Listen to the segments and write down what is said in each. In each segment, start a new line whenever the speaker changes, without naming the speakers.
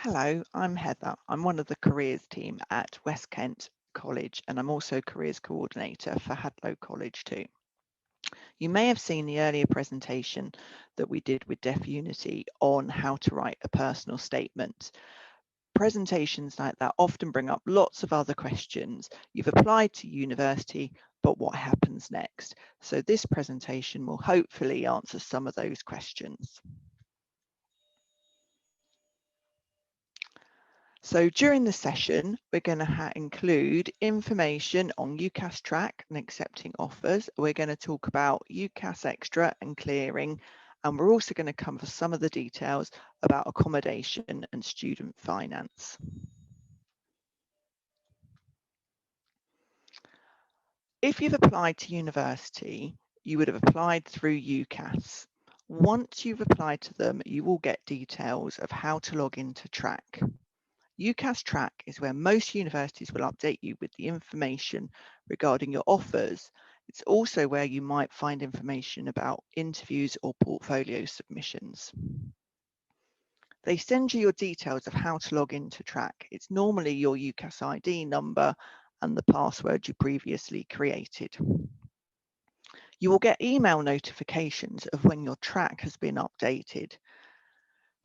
Hello, I'm Heather. I'm one of the careers team at West Kent College, and I'm also careers coordinator for Hadlow College too. You may have seen the earlier presentation that we did with Deaf Unity on how to write a personal statement. Presentations like that often bring up lots of other questions. You've applied to university, but what happens next? So this presentation will hopefully answer some of those questions. So during the session, we're going to include information on UCAS Track and accepting offers. We're going to talk about UCAS Extra and clearing, and we're also going to cover some of the details about accommodation and student finance. If you've applied to university, you would have applied through UCAS. Once you've applied to them, you will get details of how to log into Track. UCAS Track is where most universities will update you with the information regarding your offers. It's also where you might find information about interviews or portfolio submissions. They send you your details of how to log into Track. It's normally your UCAS ID number and the password you previously created. You will get email notifications of when your Track has been updated.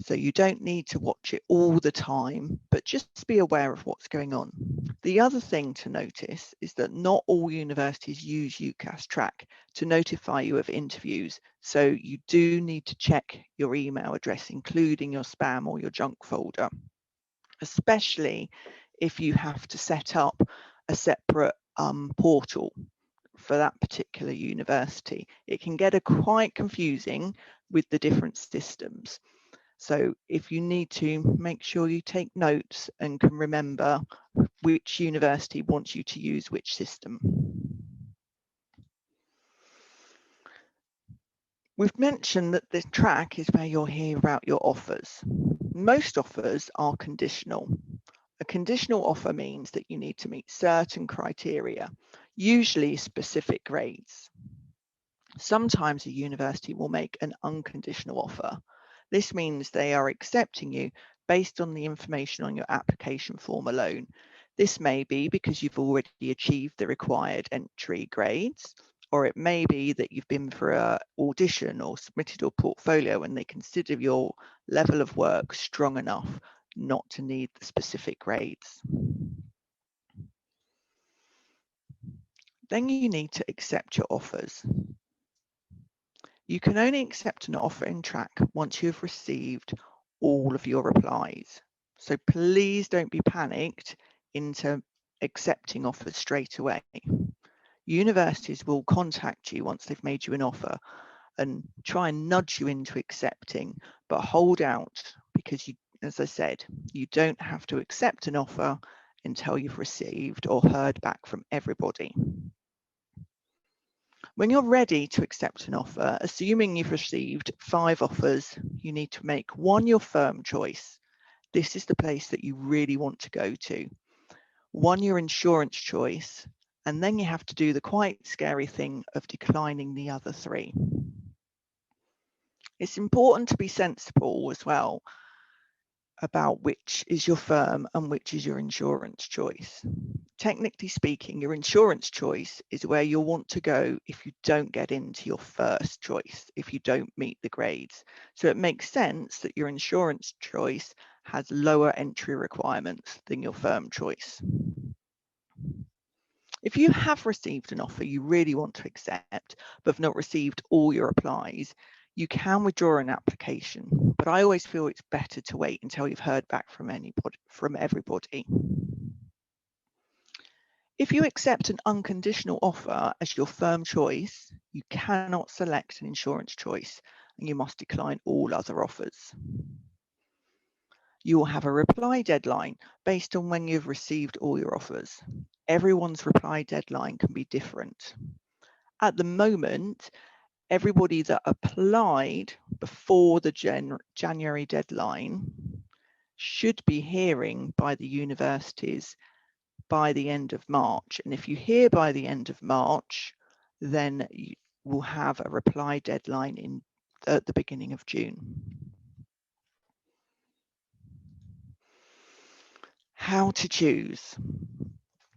So you don't need to watch it all the time, but just be aware of what's going on. The other thing to notice is that not all universities use UCAS Track to notify you of interviews. So you do need to check your email address, including your spam or your junk folder, especially if you have to set up a separate portal for that particular university. It can get quite confusing with the different systems. So if you need to, make sure you take notes and can remember which university wants you to use which system. We've mentioned that this track is where you'll hear about your offers. Most offers are conditional. A conditional offer means that you need to meet certain criteria, usually specific grades. Sometimes a university will make an unconditional offer. This means they are accepting you based on the information on your application form alone. This may be because you've already achieved the required entry grades, or it may be that you've been for an audition or submitted your portfolio and they consider your level of work strong enough not to need the specific grades. Then you need to accept your offers. You can only accept an offer in Track once you've received all of your replies. So please don't be panicked into accepting offers straight away. Universities will contact you once they've made you an offer and try and nudge you into accepting, but hold out because you, as I said, you don't have to accept an offer until you've received or heard back from everybody. When you're ready to accept an offer, assuming you've received 5 offers, you need to make one your firm choice. This is the place that you really want to go to. One your insurance choice, and then you have to do the quite scary thing of declining the other 3. It's important to be sensible as well about which is your firm and which is your insurance choice. Technically speaking, your insurance choice is where you'll want to go if you don't get into your first choice, if you don't meet the grades. So it makes sense that your insurance choice has lower entry requirements than your firm choice. If you have received an offer you really want to accept, but have not received all your replies, you can withdraw an application, but I always feel it's better to wait until you've heard back from everybody. If you accept an unconditional offer as your firm choice, you cannot select an insurance choice and you must decline all other offers. You will have a reply deadline based on when you've received all your offers. Everyone's reply deadline can be different. At the moment, everybody that applied before the January deadline should be hearing by the universities by the end of March. And if you hear by the end of March, then you will have a reply deadline at the beginning of June. How to choose.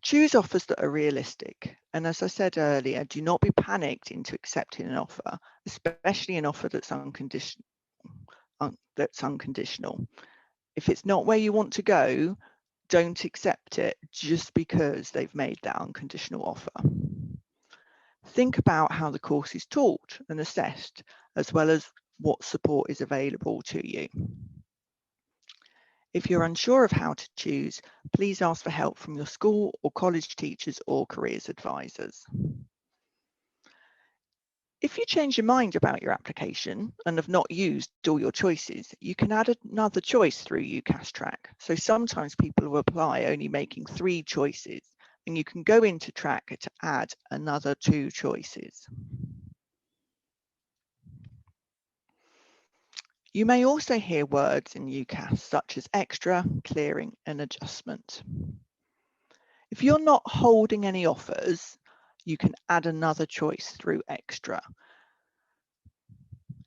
Choose offers that are realistic. And as I said earlier, do not be panicked into accepting an offer, especially an offer that's unconditional. If it's not where you want to go, don't accept it just because they've made that unconditional offer. Think about how the course is taught and assessed, as well as what support is available to you. If you're unsure of how to choose, please ask for help from your school or college teachers or careers advisors. If you change your mind about your application and have not used all your choices, you can add another choice through UCAS Track. So sometimes people will apply only making 3 choices, and you can go into Track to add another 2 choices. You may also hear words in UCAS such as extra, clearing, and adjustment. If you're not holding any offers, you can add another choice through extra.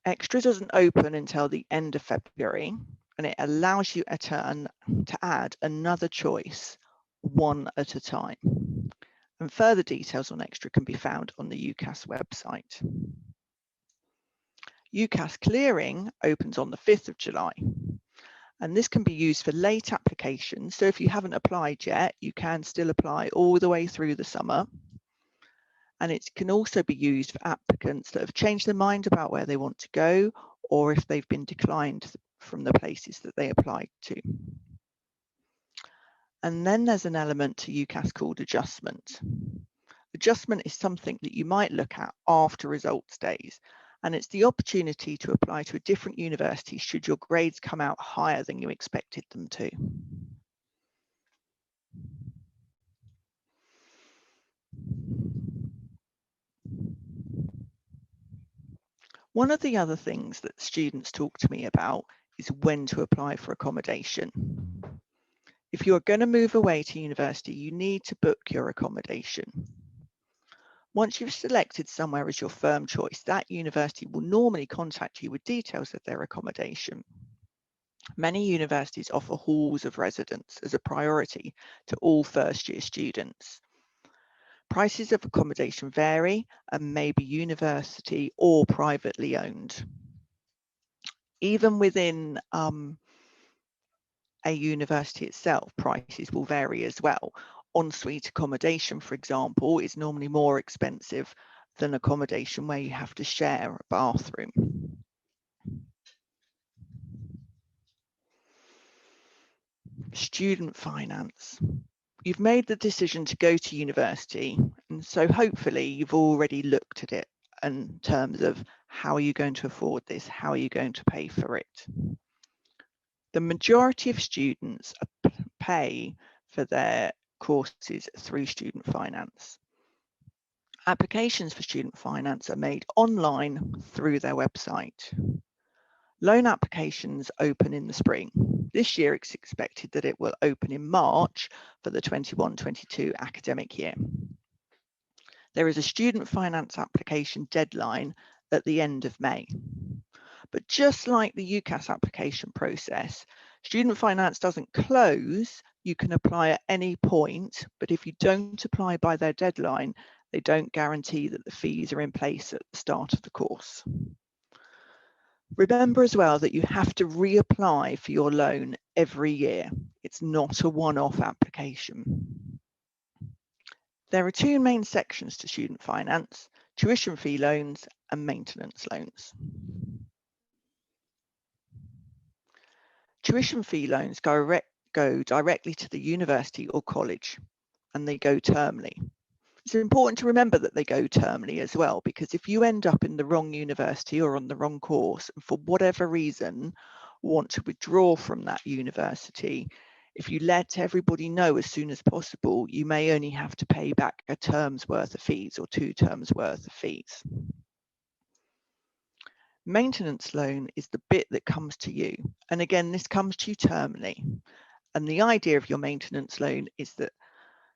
Extra doesn't open until the end of February, and it allows you to add another choice one at a time. And further details on extra can be found on the UCAS website. UCAS Clearing opens on the 5th of July. And this can be used for late applications. So if you haven't applied yet, you can still apply all the way through the summer. And it can also be used for applicants that have changed their mind about where they want to go, or if they've been declined from the places that they applied to. And then there's an element to UCAS called adjustment. Adjustment is something that you might look at after results days, and it's the opportunity to apply to a different university should your grades come out higher than you expected them to. One of the other things that students talk to me about is when to apply for accommodation. If you're going to move away to university, you need to book your accommodation. Once you've selected somewhere as your firm choice, that university will normally contact you with details of their accommodation. Many universities offer halls of residence as a priority to all first-year students. Prices of accommodation vary and may be university or privately owned. Even within a university itself, prices will vary as well. Ensuite accommodation, for example, is normally more expensive than accommodation where you have to share a bathroom. Student finance. You've made the decision to go to university, and so hopefully you've already looked at it in terms of how are you going to afford this, how are you going to pay for it. The majority of students pay for their courses through student finance. Applications for student finance are made online through their website. Loan applications open in the spring. This year it's expected that it will open in March for the 21-22 academic year. There is a student finance application deadline at the end of May. But just like the UCAS application process, student finance doesn't close. You can apply at any point, but if you don't apply by their deadline, they don't guarantee that the fees are in place at the start of the course. Remember as well that you have to reapply for your loan every year. It's not a one-off application. There are 2 main sections to student finance: tuition fee loans and maintenance loans. Tuition fee loans go directly to the university or college, and they go termly. It's important to remember that they go termly as well, because if you end up in the wrong university or on the wrong course, and for whatever reason want to withdraw from that university, if you let everybody know as soon as possible, you may only have to pay back a term's worth of fees or 2 terms worth of fees. Maintenance loan is the bit that comes to you. And again, this comes to you termly. And the idea of your maintenance loan is that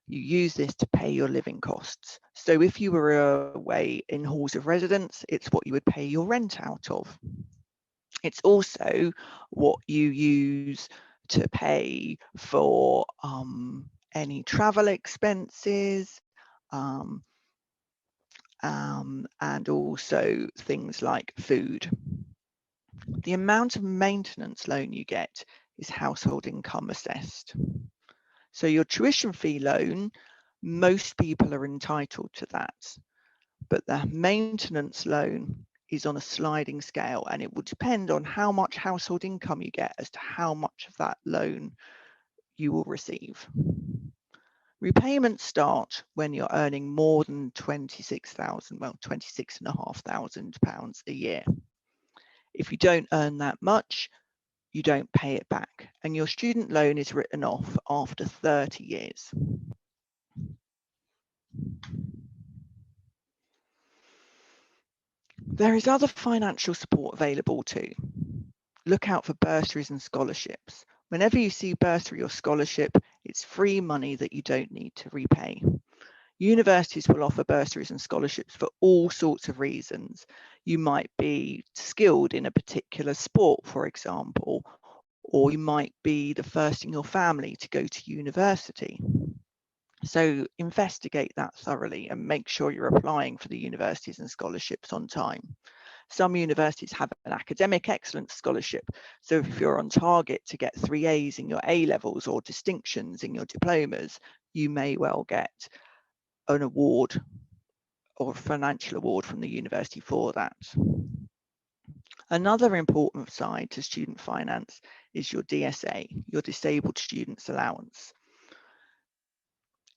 you use this to pay your living costs. So if you were away in halls of residence, it's what you would pay your rent out of. It's also what you use to pay for any travel expenses, and also things like food. The amount of maintenance loan you get is household income assessed. So your tuition fee loan, most people are entitled to that, but the maintenance loan is on a sliding scale, and it will depend on how much household income you get as to how much of that loan you will receive. Repayments start when you're earning more than £26,500 a year. If you don't earn that much, you don't pay it back, and your student loan is written off after 30 years. There is other financial support available too. Look out for bursaries and scholarships. Whenever you see bursary or scholarship, it's free money that you don't need to repay. Universities will offer bursaries and scholarships for all sorts of reasons. You might be skilled in a particular sport, for example, or you might be the first in your family to go to university. So investigate that thoroughly and make sure you're applying for the universities and scholarships on time. Some universities have an academic excellence scholarship. So if you're on target to get 3 A's in your A levels or distinctions in your diplomas, you may well get an award or a financial award from the university for that. Another important side to student finance is your DSA, your Disabled Students Allowance.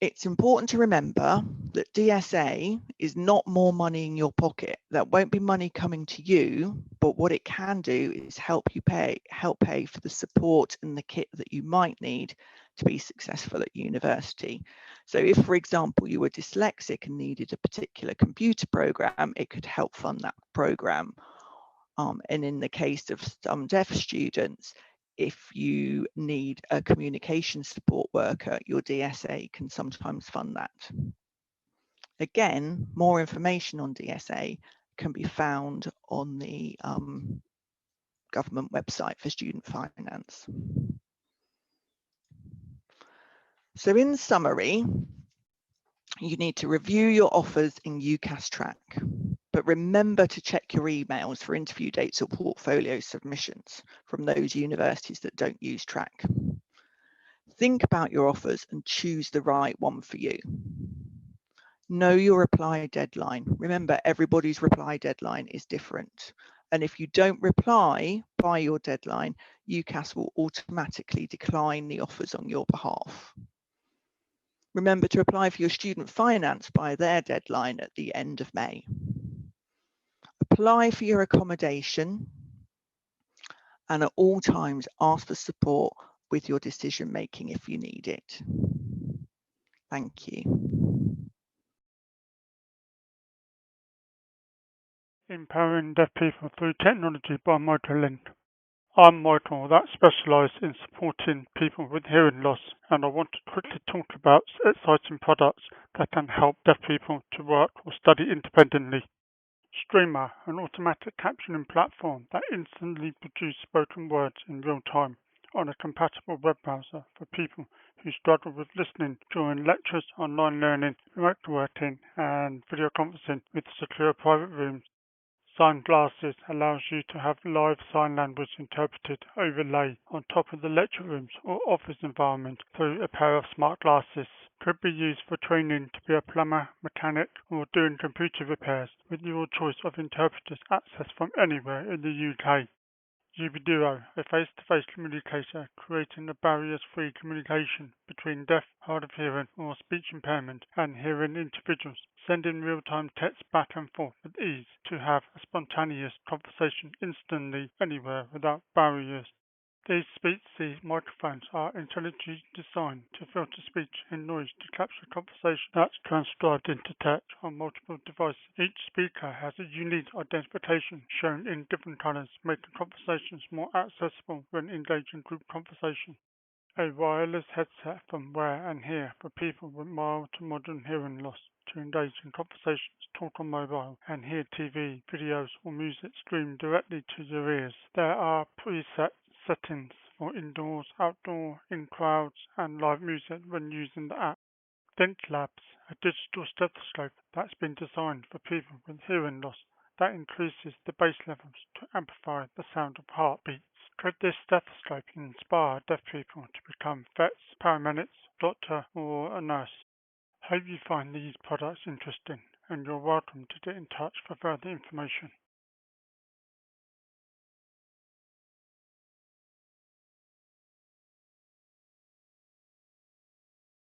It's important to remember that DSA is not more money in your pocket. That won't be money coming to you, but what it can do is help pay for the support and the kit that you might need to be successful at university. So if, for example, you were dyslexic and needed a particular computer program, it could help fund that program. And in the case of some deaf students, if you need a communication support worker, your DSA can sometimes fund that. Again, more information on DSA can be found on the government website for student finance. So in summary, you need to review your offers in UCAS Track, but remember to check your emails for interview dates or portfolio submissions from those universities that don't use Track. Think about your offers and choose the right one for you. Know your reply deadline. Remember, everybody's reply deadline is different. And if you don't reply by your deadline, UCAS will automatically decline the offers on your behalf. Remember to apply for your student finance by their deadline at the end of May. Apply for your accommodation, and at all times ask for support with your decision making if you need it. Thank you.
Empowering Deaf People Through Technology by Michael Lind. I'm Michael, that specialises in supporting people with hearing loss, and I want to quickly talk about exciting products that can help deaf people to work or study independently. Streamer, an automatic captioning platform that instantly produces spoken words in real time on a compatible web browser for people who struggle with listening during lectures, online learning, remote working, and video conferencing with secure private rooms. Sign Glasses allows you to have live sign language interpreted overlay on top of the lecture rooms or office environment through a pair of smart glasses. Could be used for training to be a plumber, mechanic, or doing computer repairs with your choice of interpreters accessed from anywhere in the UK. Duo, a face-to-face communicator creating a barriers-free communication between deaf, hard of hearing, or speech impairment and hearing individuals, sending real-time text back and forth with ease to have a spontaneous conversation instantly anywhere without barriers. These speech-see microphones are intelligently designed to filter speech and noise to capture conversation that's transcribed into text on multiple devices. Each speaker has a unique identification shown in different colors, making conversations more accessible when engaging group conversation. A wireless headset from Wear and Hear for people with mild to moderate hearing loss to engage in conversations, talk on mobile, and hear TV, videos, or music streamed directly to your ears. There are preset settings for indoors, outdoor, in crowds, and live music when using the app. Labs, a digital stethoscope that's been designed for people with hearing loss that increases the bass levels to amplify the sound of heartbeats. Could this stethoscope inspire deaf people to become vets, paramedics, doctor, or a nurse? Hope you find these products interesting, and you're welcome to get in touch for further information.